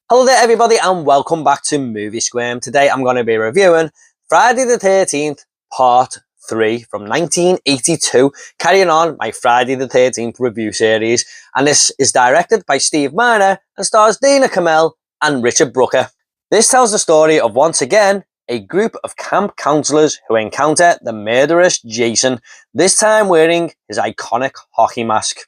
Hello there everybody and welcome back to Movie Squirm. Today I'm going to be reviewing Friday the 13th Part 3 from 1982, carrying on my Friday the 13th review series, and this is directed by Steve Miner and stars Dana Kamel and Richard Brooker. This tells the story of, once again, a group of camp counselors who encounter the murderous Jason, this time wearing his iconic hockey mask.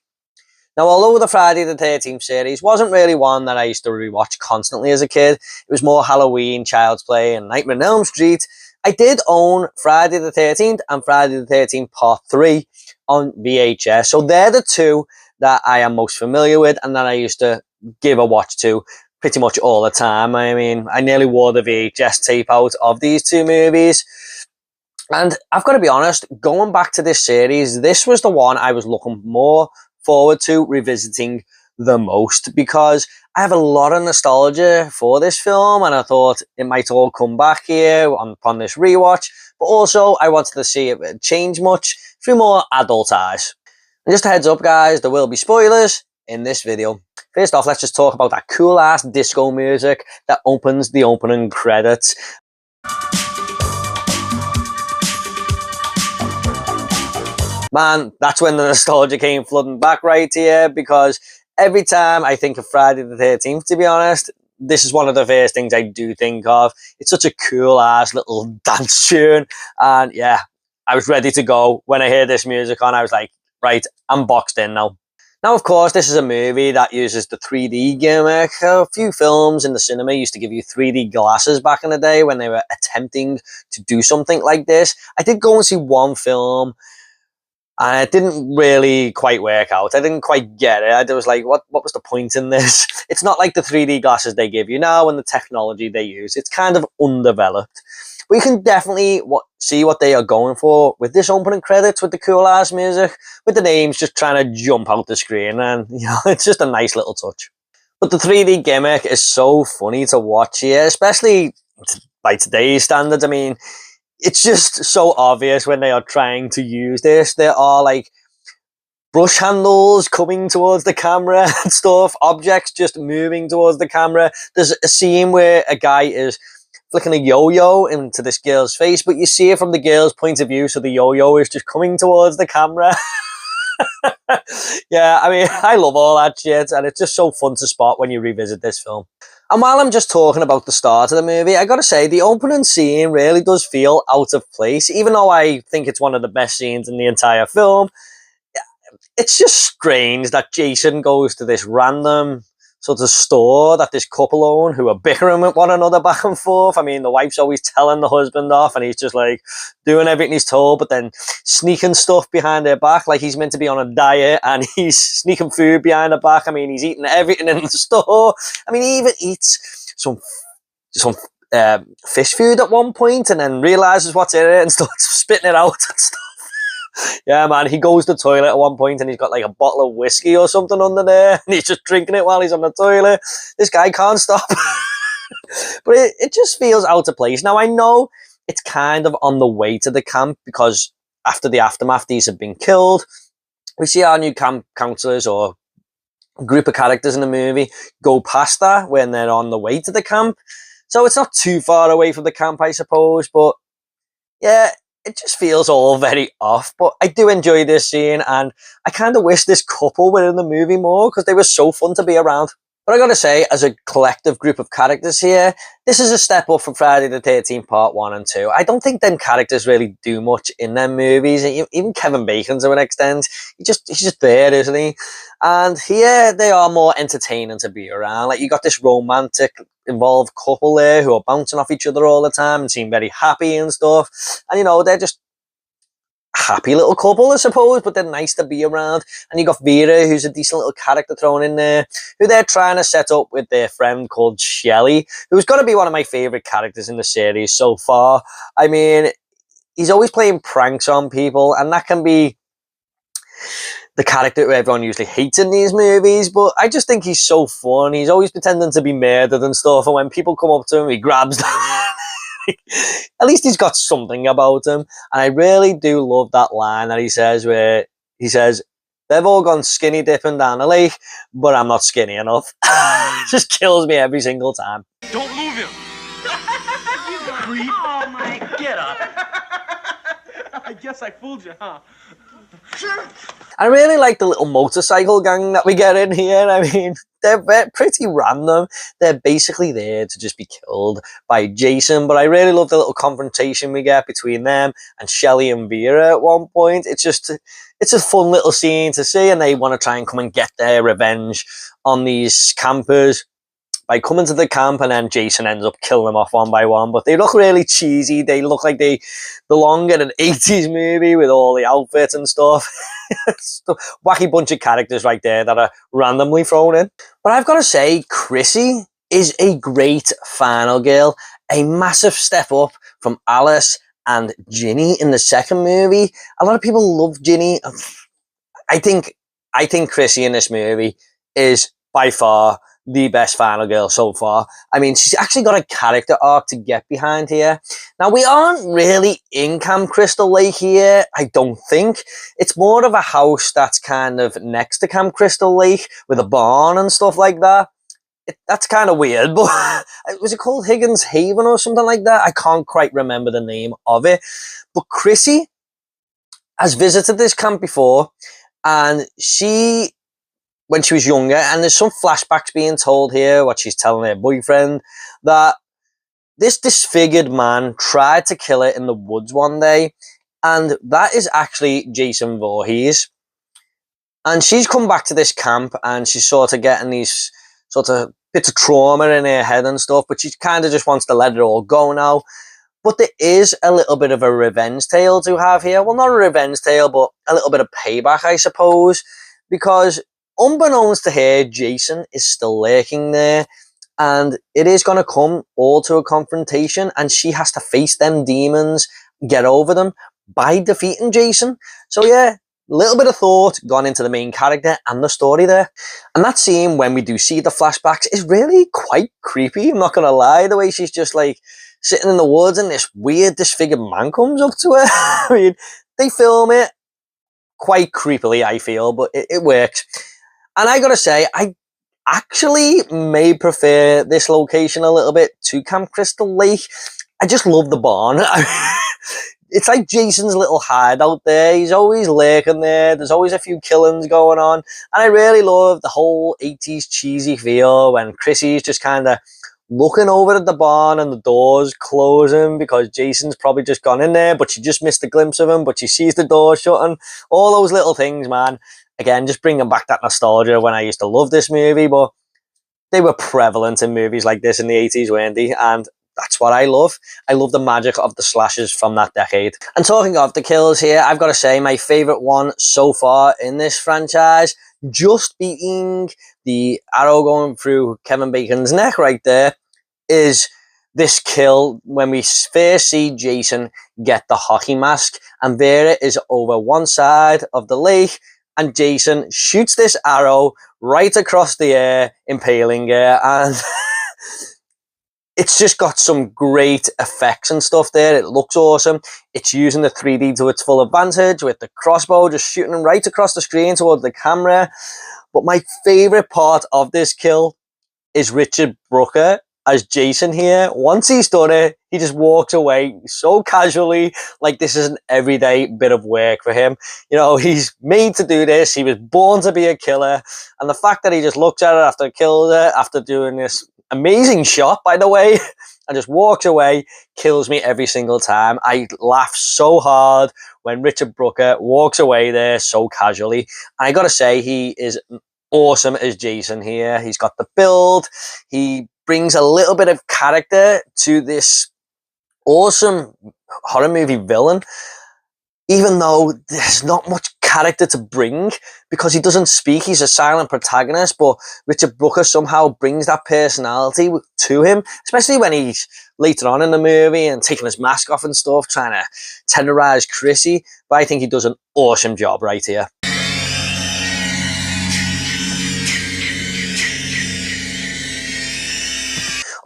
Now, although the Friday the 13th series wasn't really one that I used to rewatch constantly as a kid, it was more Halloween, Child's Play, and Nightmare on Elm Street, I did own Friday the 13th and Friday the 13th Part 3 on VHS. So they're the two that I am most familiar with and that I used to give a watch to pretty much all the time. I mean, I nearly wore the VHS tape out of these two movies. And I've got to be honest, going back to this series, this was the one I was looking more forward to revisiting the most, because I have a lot of nostalgia for this film and I thought it might all come back here upon this rewatch, but also I wanted to see if it change much through more adult eyes. And just a heads up guys, there will be spoilers in this video. First off, let's just talk about that cool ass disco music that opens the opening credits. Man, that's when the nostalgia came flooding back right here, because every time I think of Friday the 13th, to be honest, this is one of the first things I do think of. It's such a cool ass little dance tune, and yeah, I was ready to go. When I heard this music on, I was like, right, I'm boxed in now. Now, of course, this is a movie that uses the 3D gimmick. A few films in the cinema used to give you 3D glasses back in the day when they were attempting to do something like this. I did go and see one film, and it didn't really quite work out. I didn't quite get it. I was like, what was the point in this? It's not like the 3D glasses they give you now and the technology they use. It's kind of undeveloped. But you can definitely see what they are going for with this opening credits, with the cool ass music, with the names just trying to jump out the screen. And, it's just a nice little touch. But the 3D gimmick is so funny to watch here, especially by today's standards. I mean, it's just so obvious when they are trying to use this. There are like brush handles coming towards the camera and stuff, objects just moving towards the camera. There's a scene where a guy is flicking a yo-yo into this girl's face, but you see it from the girl's point of view, so the yo-yo is just coming towards the camera. Yeah, I mean, I love all that shit, and it's just so fun to spot when you revisit this film. And while I'm just talking about the start of the movie, I gotta say, the opening scene really does feel out of place, even though I think it's one of the best scenes in the entire film. It's just strange that Jason goes to this random sort of store that this couple own, who are bickering with one another back and forth. I mean, the wife's always telling the husband off and he's just like doing everything he's told, but then sneaking stuff behind their back, like he's meant to be on a diet, and he's sneaking food behind the back. I mean, he's eating everything in the store. I mean, he even eats some fish food at one point and then realizes what's in it and starts spitting it out and stuff. Yeah, man, he goes to the toilet at one point and he's got like a bottle of whiskey or something under there and he's just drinking it while he's on the toilet. This guy can't stop. But it just feels out of place. Now, I know it's kind of on the way to the camp, because after the aftermath, these have been killed. We see our new camp counselors, or group of characters in the movie, go past that when they're on the way to the camp. So it's not too far away from the camp, I suppose. But yeah, it just feels all very off. But I do enjoy this scene, and I kind of wish this couple were in the movie more, because they were so fun to be around. But I gotta say, as a collective group of characters here, this is a step up from Friday the 13th Part 1 and 2. I don't think them characters really do much in their movies. Even Kevin Bacon, to an extent, he's just there, isn't he? And here, they are more entertaining to be around. Like, you got this romantic involved couple there who are bouncing off each other all the time and seem very happy and stuff. And, they're just happy little couple, I suppose, but they're nice to be around. And you got Vera, who's a decent little character thrown in there, who they're trying to set up with their friend called Shelley, who's going to be one of my favourite characters in the series so far. I mean, he's always playing pranks on people, and that can be the character who everyone usually hates in these movies, but I just think he's so fun. He's always pretending to be murdered and stuff, and when people come up to him, he grabs them. At least he's got something about him. And I really do love that line that he says, where he says, They've all gone skinny dipping down the lake, but I'm not skinny enough. Just kills me every single time. Don't move him. You creep. Oh my. Get up. I guess I fooled you, huh? Sure. I really like the little motorcycle gang that we get in here. I mean, they're pretty random. They're basically there to just be killed by Jason, but I really love the little confrontation we get between them and Shelley and Vera at one point. It's a fun little scene to see, and they want to try and come and get their revenge on these campers by coming to the camp, and then Jason ends up killing them off one by one. But they look really cheesy. They look like they belong in an 80s movie with all the outfits and stuff. Wacky bunch of characters right there that are randomly thrown in. But I've got to say, Chrissy is a great final girl. A massive step up from Alice and Ginny in the second movie. A lot of people love Ginny. I think Chrissy in this movie is by far the best final girl so far. I mean, she's actually got a character arc to get behind here. Now, we aren't really in Camp Crystal Lake here, I don't think. It's more of a house that's kind of next to Camp Crystal Lake with a barn and stuff like that. That's kind of weird, but was it called Higgins Haven or something like that? I can't quite remember the name of it. But Chrissy has visited this camp before, and when she was younger, and there's some flashbacks being told here, what she's telling her boyfriend, that this disfigured man tried to kill her in the woods one day, and that is actually Jason Voorhees. And she's come back to this camp, and she's sort of getting these sort of bits of trauma in her head and stuff, but she kind of just wants to let it all go now. But there is a little bit of a revenge tale to have here. Well, not a revenge tale, but a little bit of payback, I suppose, because unbeknownst to her, Jason is still lurking there, and it is going to come all to a confrontation, and she has to face them demons, get over them by defeating Jason. So yeah, a little bit of thought gone into the main character and the story there. And that scene, when we do see the flashbacks, is really quite creepy, I'm not going to lie, the way she's just like sitting in the woods and this weird disfigured man comes up to her. I mean, they film it quite creepily, I feel, but it works. And I gotta say, I actually may prefer this location a little bit to Camp Crystal Lake. I just love the barn. It's like Jason's little hideout there. He's always lurking there. There's always a few killings going on. And I really love the whole 80s cheesy feel when Chrissy's just kind of looking over at the barn and the doors closing because Jason's probably just gone in there, but she just missed a glimpse of him, but she sees the door shutting. All those little things, man. Again, just bringing back that nostalgia when I used to love this movie, but they were prevalent in movies like this in the 80s, weren't they? And that's what I love. I love the magic of the slashes from that decade. And talking of the kills here, I've got to say my favourite one so far in this franchise, just beating the arrow going through Kevin Bacon's neck right there, is this kill when we first see Jason get the hockey mask, and Vera is over one side of the lake, and Jason shoots this arrow right across the air, impaling her, and it's just got some great effects and stuff there. It looks awesome. It's using the 3D to its full advantage with the crossbow, just shooting right across the screen towards the camera. But my favourite part of this kill is Richard Brooker as Jason here. Once he's done it, he just walks away so casually, like this is an everyday bit of work for him. You know, he's made to do this. He was born to be a killer. And the fact that he just looks at her after killing her, after doing this amazing shot, by the way, and just walks away, kills me every single time. I laugh so hard when Richard Brooker walks away there so casually. And I gotta say, he is awesome as Jason here. He's got the build. He brings a little bit of character to this awesome horror movie villain, even though there's not much character to bring because he doesn't speak. He's a silent protagonist, but Richard Brooker somehow brings that personality to him, especially when he's later on in the movie and taking his mask off and stuff, trying to terrorize Chrissy. But I think he does an awesome job right here.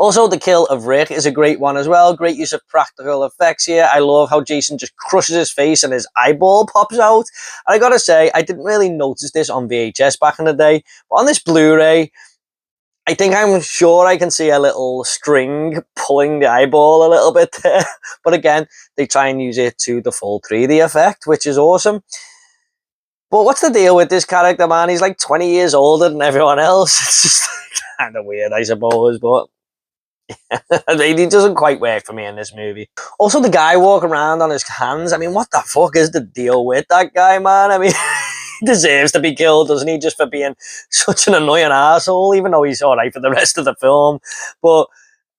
Also, the kill of Rick is a great one as well. Great use of practical effects here. I love how Jason just crushes his face and his eyeball pops out. And I gotta say, I didn't really notice this on VHS back in the day, but on this Blu-ray, I'm sure I can see a little string pulling the eyeball a little bit there. But again, they try and use it to the full 3D effect, which is awesome. But what's the deal with this character, man? He's like 20 years older than everyone else. It's just kind of weird, I suppose, but he doesn't quite work for me in this movie. Also, the guy walking around on his hands, I mean, what the fuck is the deal with that guy, man? I mean, he deserves to be killed, doesn't he, just for being such an annoying asshole, even though he's alright for the rest of the film. But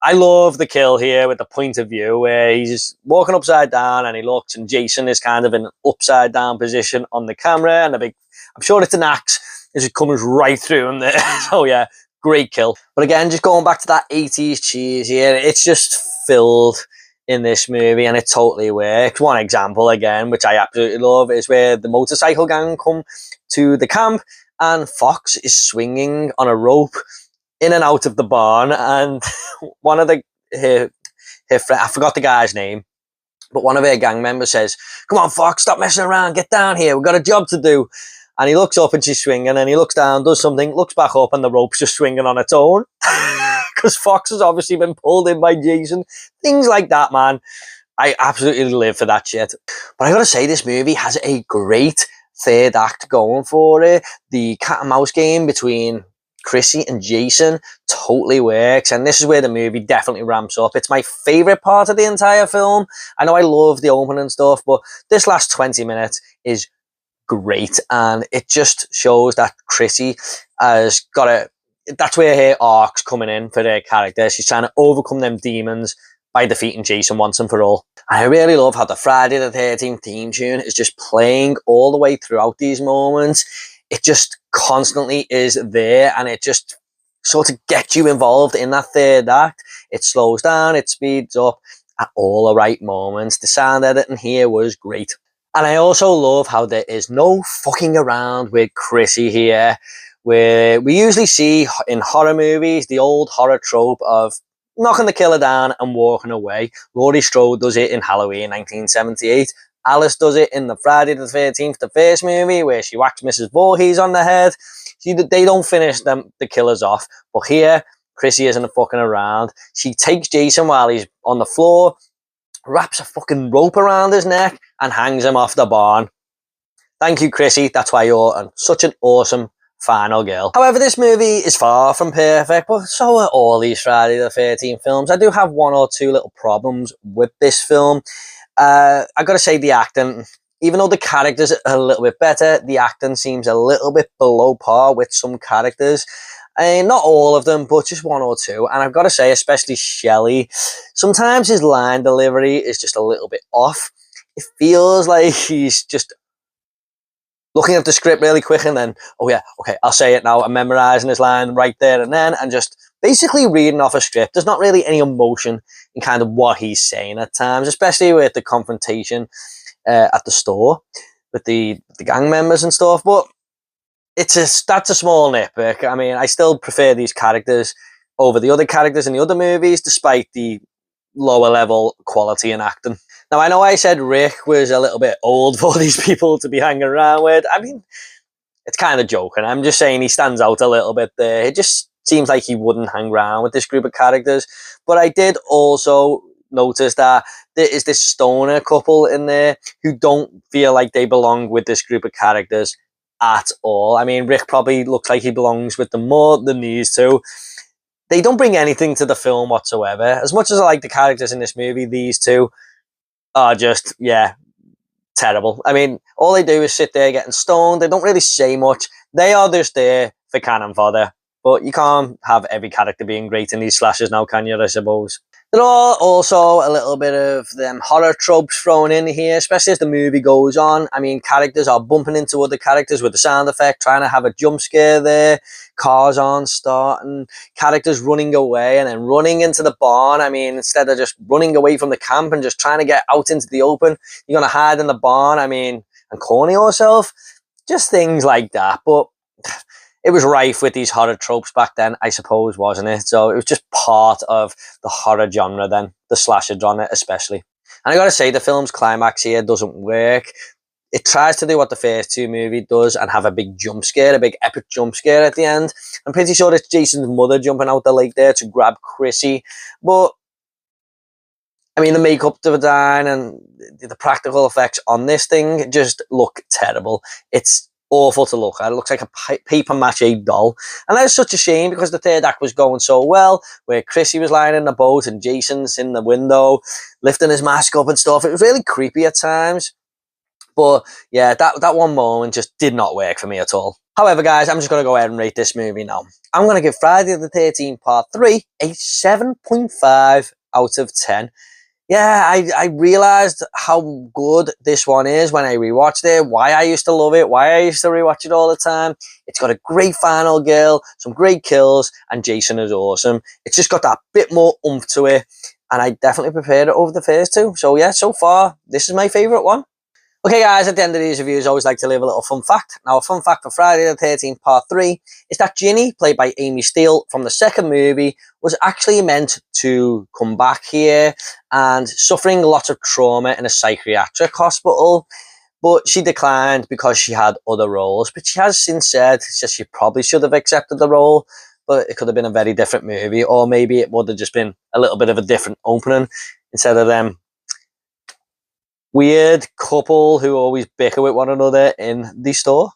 I love the kill here with the point of view where he's walking upside down and he looks, and Jason is kind of in an upside down position on the camera, and I'm sure it's an axe, as it comes right through him there. So yeah, great kill. But again, just going back to that 80s cheese here, it's just filled in this movie and it totally works. One example again, which I absolutely love, is where the motorcycle gang come to the camp and Fox is swinging on a rope in and out of the barn, and one of her friend, I forgot the guy's name, but one of her gang members says, "Come on, Fox, stop messing around, get down here, we've got a job to do." And he looks up and she's swinging, and he looks down, does something, looks back up, and the rope's just swinging on its own. Because Fox has obviously been pulled in by Jason. Things like that, man. I absolutely live for that shit. But I gotta say, this movie has a great third act going for it. The cat and mouse game between Chrissy and Jason totally works, and this is where the movie definitely ramps up. It's my favourite part of the entire film. I know I love the opening stuff, but this last 20 minutes is great, and it just shows that Chrissy has got that's where her arc's coming in for her character. She's trying to overcome them demons by defeating Jason once and for all. And I really love how the Friday the 13th theme tune is just playing all the way throughout these moments. It just constantly is there, and it just sort of gets you involved in that third act. It slows down, it speeds up at all the right moments. The sound editing here was great. And I also love how there is no fucking around with Chrissy here, where we usually see in horror movies the old horror trope of knocking the killer down and walking away. Laurie Strode does it in Halloween 1978. Alice does it in the Friday the 13th, the first movie, where she whacks Mrs. Voorhees on the head. They don't finish the killers off. But here, Chrissy isn't fucking around. She takes Jason while he's on the floor, wraps a fucking rope around his neck, and hangs him off the barn. Thank you, Chrissy. That's why you're such an awesome final girl. However, this movie is far from perfect, but so are all these Friday the 13th films. I do have one or two little problems with this film. I gotta say, the acting, even though the characters are a little bit better, the acting seems a little bit below par with some characters. Not all of them, but just one or two. And I've got to say, especially Shelley, sometimes his line delivery is just a little bit off. It feels like he's just looking at the script really quick and then, oh yeah, okay, I'll say it now. I'm memorizing his line right there and then, and just basically reading off a script. There's not really any emotion in kind of what he's saying at times, especially with the confrontation at the store with the gang members and stuff. But that's a small nitpick. I mean, I still prefer these characters over the other characters in the other movies, despite the lower level quality in acting. Now, I know I said Rick was a little bit old for these people to be hanging around with. I mean, it's kind of joking. I'm just saying he stands out a little bit there. It just seems like he wouldn't hang around with this group of characters. But I did also notice that there is this stoner couple in there who don't feel like they belong with this group of characters at all. I mean, Rick probably looks like he belongs with them more than these two. They don't bring anything to the film whatsoever. As much as I like the characters in this movie, these two are just, yeah, terrible. I mean, all they do is sit there getting stoned. They don't really say much. They are just there for cannon fodder. But you can't have every character being great in these slashes now, can you, I suppose? There are also a little bit of them horror tropes thrown in here, especially as the movie goes on. I mean, characters are bumping into other characters with the sound effect, trying to have a jump scare there. Cars on starting, characters running away and then running into the barn. I mean, instead of just running away from the camp and just trying to get out into the open, you're going to hide in the barn, I mean, and corner yourself. Just things like that. But it was rife with these horror tropes back then, I suppose, wasn't it? So it was just part of the horror genre then, the slasher genre especially. And I gotta say, the film's climax here doesn't work. It tries to do what the first two movies does and have a big jump scare, a big epic jump scare at the end. I'm pretty sure it's Jason's mother jumping out the lake there to grab Chrissy. But, I mean, the makeup design and the practical effects on this thing just look terrible. It's awful to look at. It looks like a paper mache doll. And that's such a shame because the third act was going so well, where Chrissy was lying in the boat and Jason's in the window, lifting his mask up and stuff. It was really creepy at times. But yeah, that one moment just did not work for me at all. However, guys, I'm just going to go ahead and rate this movie now. I'm going to give Friday the 13th Part 3 a 7.5 out of 10. Yeah, I realised how good this one is when I rewatched it, why I used to love it, why I used to rewatch it all the time. It's got a great final girl, some great kills, and Jason is awesome. It's just got that bit more oomph to it, and I definitely preferred it over the first two. So yeah, so far, this is my favourite one. Okay guys, at the end of these reviews, I always like to leave a little fun fact. Now, a fun fact for Friday the 13th Part 3 is that Ginny, played by Amy Steele from the second movie, was actually meant to come back here and suffering lots of trauma in a psychiatric hospital, but she declined because she had other roles. But she has since said that she probably should have accepted the role, but it could have been a very different movie, or maybe it would have just been a little bit of a different opening instead of them weird couple who always bicker with one another in the store.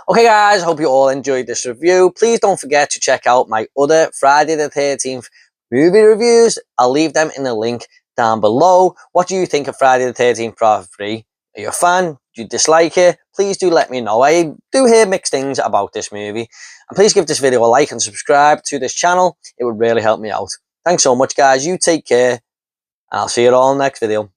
Okay guys, I hope you all enjoyed this review. Please don't forget to check out my other Friday the 13th movie reviews. I'll leave them in the link down below. What do you think of Friday the 13th Part 3? Are you a fan? Do you dislike it? Please do let me know. I do hear mixed things about this movie. And please give this video a like and subscribe to this channel. It would really help me out. Thanks so much guys. You take care. And I'll see you all in the next video.